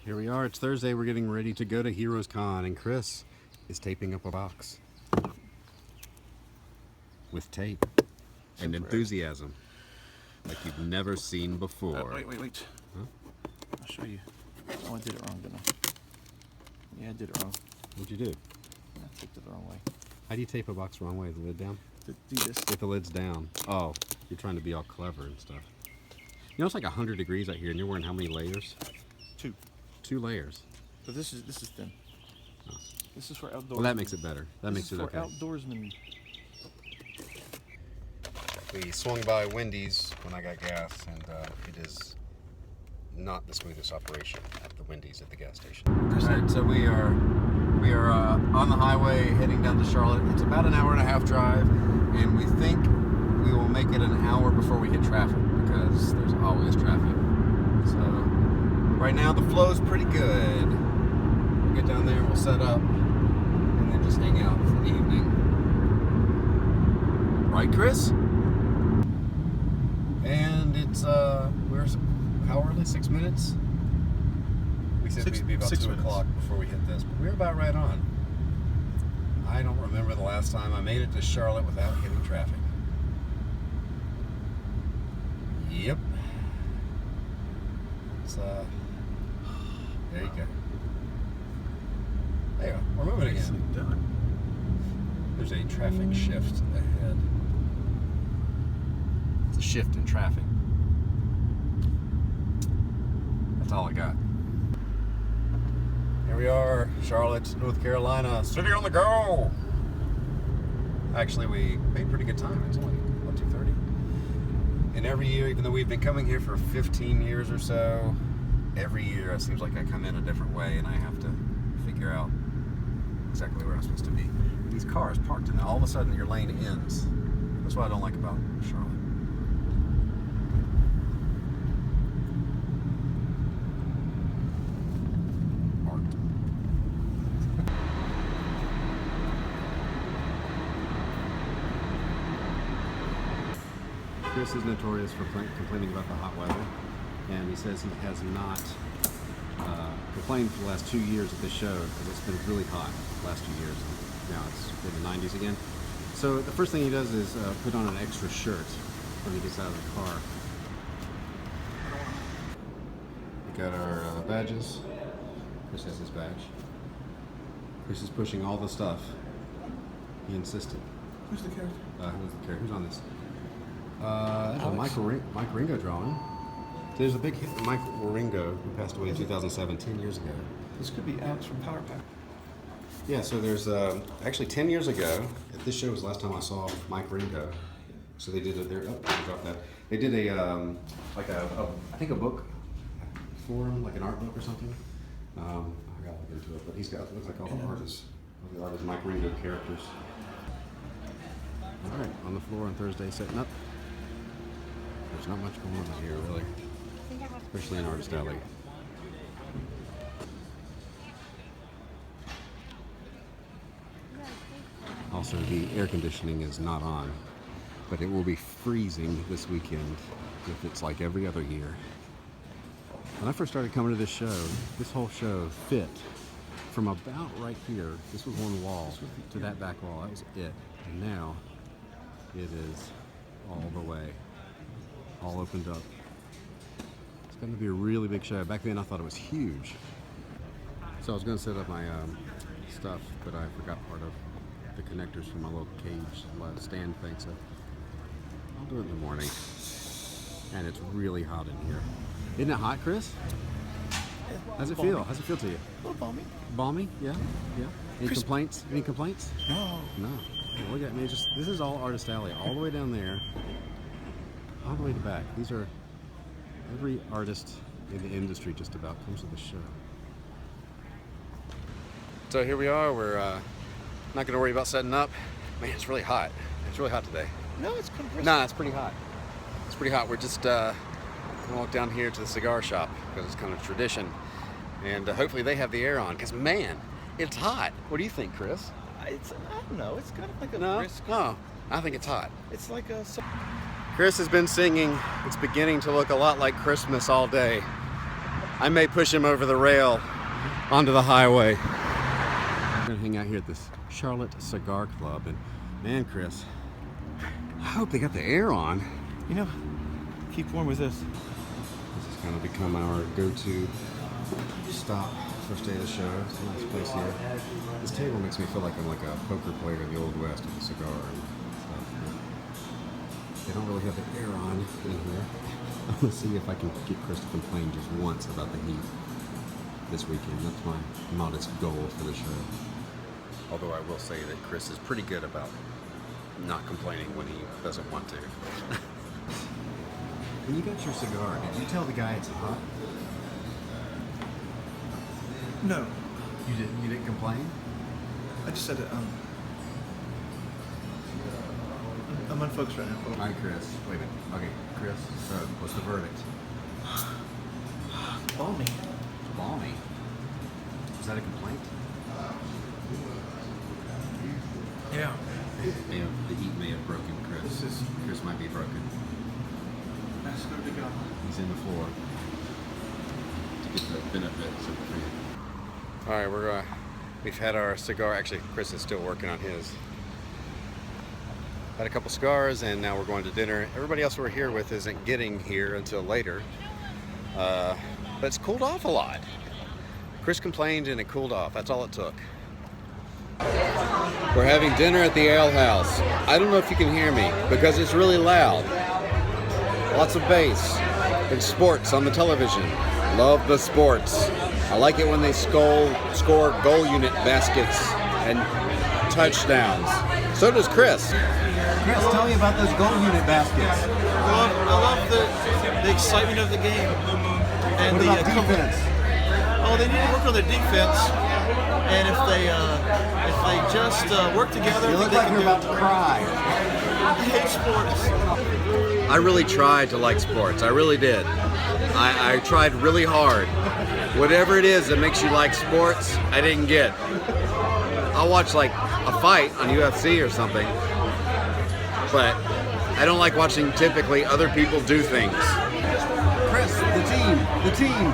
Here we are, it's Thursday, we're getting ready to go to Heroescon, and Chris is taping up a box. With tape and enthusiasm, like you've never seen before. Wait. Huh? I'll show you. Oh, I did it wrong, didn't I? Yeah, I did it wrong. What'd you do? I taped it the wrong way. How do you tape a box the wrong way? The lid down? Do this. With the lid's down. Oh, you're trying to be all clever and stuff. You know, it's like 100 degrees out here, and you're wearing how many layers? 2. 2 layers. But this is thin. Oh. This is for outdoors. Well, that makes it better. That makes it okay. Outdoorsmen. We swung by Wendy's when I got gas, and it is not the smoothest operation at the Wendy's at the gas station. Alright, so we are on the highway heading down to Charlotte. It's about an hour and a half drive, and we think we will make it an hour before we hit traffic, because there's always traffic. So right now the flow is pretty good. We'll get down there, we'll set up, and then just hang out for the evening. Right, Chris? And it's we're how early? 6 minutes? We said we'd be about 2 o'clock before we hit this, but we're about right on. I don't remember the last time I made it to Charlotte without hitting traffic. Yep. It's there you go. There you go. We're moving again. There's a traffic shift ahead. It's a shift in traffic. That's all I got. Here we are, Charlotte, North Carolina, city on the go. Actually, we made pretty good time. It's only, what, 2:30? And every year, even though we've been coming here for 15 years or so, every year it seems like I come in a different way and I have to figure out exactly where I'm supposed to be. These cars parked, and all of a sudden your lane ends. That's what I don't like about Charlotte. Chris is notorious for complaining about the hot weather, and he says he has not complained for the last 2 years at this show because it's been really hot the last 2 years. Now it's in the 90s again. So the first thing he does is put on an extra shirt when he gets out of the car. We got our badges. Chris has his badge. Chris is pushing all the stuff. He insisted. Who's the character? Who's the character? Who's on this? That's a Mike Ringo drawing. There's a big hit with Mike Ringo, who passed away in 2007, 10 years ago. This could be Alex from Power Pack. Yeah, so there's actually 10 years ago, at this show was the last time I saw Mike Ringo. So they did I dropped that. They did I think a book for him, like an art book or something. I forgot to look into it, but he's got, looks like all the artists Mike Ringo characters. All right, on the floor on Thursday, setting up. There's not much going on here, really, especially in Artist Alley. Also, the air conditioning is not on, but it will be freezing this weekend if it's like every other year. When I first started coming to this show, this whole show fit from about right here. This was one wall to that back wall. That was it. And now it is all the way, all opened up. It's going to be a really big show. Back then I thought it was huge. So I was going to set up my stuff, but I forgot part of the connectors from my little cage stand thing, so I'll do it in the morning. And it's really hot in here. Isn't it hot, Chris? How's it feel? How's it feel to you? A little balmy. Balmy? Yeah? Yeah. Any complaints? Any complaints? No. No. Look at me. This is all Artist Alley, all the way down there, all the way to back. These are every artist in the industry just about comes to the show. So here we are. We're not going to worry about setting up. Man, it's really hot. It's really hot today. No, it's kind of Nah, it's pretty hot. It's pretty hot. We're just going to walk down here to the cigar shop because it's kind of tradition, and hopefully they have the air on. Because man, it's hot. What do you think, Chris? I don't know. It's kind of like a brisk. No, I think it's hot. It's like a. Chris has been singing. It's beginning to look a lot like Christmas all day. I may push him over the rail onto the highway. We're gonna hang out here at this Charlotte Cigar Club, and man, Chris, I hope they got the air on. You know, keep warm with this. This has kind of become our go-to stop first day of the show. It's a nice place here. This table makes me feel like I'm like a poker player in the Old West with a cigar and stuff. But they don't really have the air on in here. I'm gonna see if I can get Chris to complain just once about the heat this weekend. That's my modest goal for the show. Although I will say that Chris is pretty good about not complaining when he doesn't want to. When you got your cigar, did you tell the guy it's hot? No, You didn't. You didn't complain? I just said it. I'm unfocused right now. All right, Chris. Wait a minute. Okay, Chris. So, what's the verdict? Balmy. Balmy. Is that a complaint? Yeah. The heat may have broken Chris. Chris might be broken. That's good to go. He's in the floor to get the benefits of the fan. All right, we've had our cigar. Actually, Chris is still working on his. Had a couple cigars, and now we're going to dinner. Everybody else we're here with isn't getting here until later. But it's cooled off a lot. Chris complained and it cooled off. That's all it took. We're having dinner at the Ale House. I don't know if you can hear me because it's really loud. Lots of bass and sports on the television. Love the sports. I like it when they score goal unit baskets and touchdowns. So does Chris. Chris, tell me about those goal unit baskets. I love the excitement of the game and What about defense? Oh, they need to work on their defense, and if they just work together, You look like you're about to cry. I hate sports. I really tried to like sports. I really did. I tried really hard. Whatever it is that makes you like sports, I didn't get. I'll watch like a fight on UFC or something, but I don't like watching typically other people do things. Chris, the team.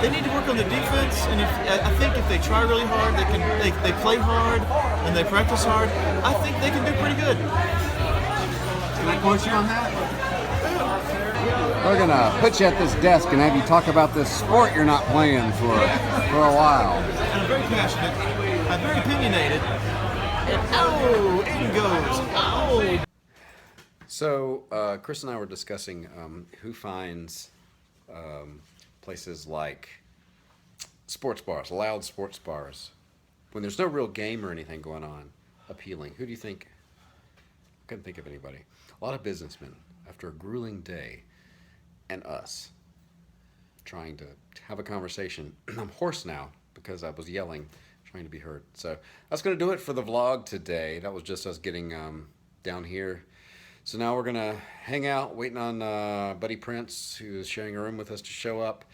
They need to work on the defense, and I think if they try really hard, they play hard and they practice hard. I think they can do pretty good. Can I quote you on that? We're gonna put you at this desk and have you talk about this sport you're not playing for a while. And I'm very passionate. I'm very opinionated. And in goes. So Chris and I were discussing who finds places like sports bars, loud sports bars, when there's no real game or anything going on, appealing. Who do you think? I couldn't think of anybody. A lot of businessmen, after a grueling day, and us, trying to have a conversation. I'm hoarse now because I was yelling, trying to be heard. So that's going to do it for the vlog today. That was just us getting down here. So now we're going to hang out, waiting on Buddy Prince, who is sharing a room with us, to show up.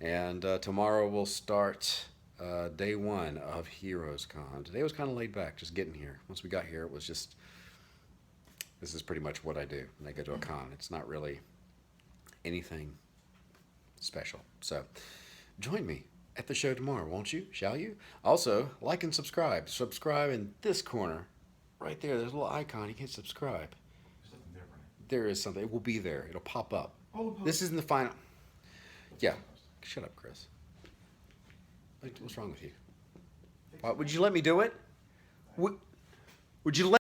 And tomorrow we'll start day one of Heroescon. Today was kind of laid back, just getting here. Once we got here, it was just, this is pretty much what I do when I go to a con. It's not really anything special. So join me at the show tomorrow, won't you? Shall you? Also, like and subscribe. Subscribe in this corner, right there. There's a little icon. You can subscribe. There is something. It will be there. It'll pop up. This isn't the final. Yeah. Shut up, Chris. What's wrong with you? Would you let me do it? Would you let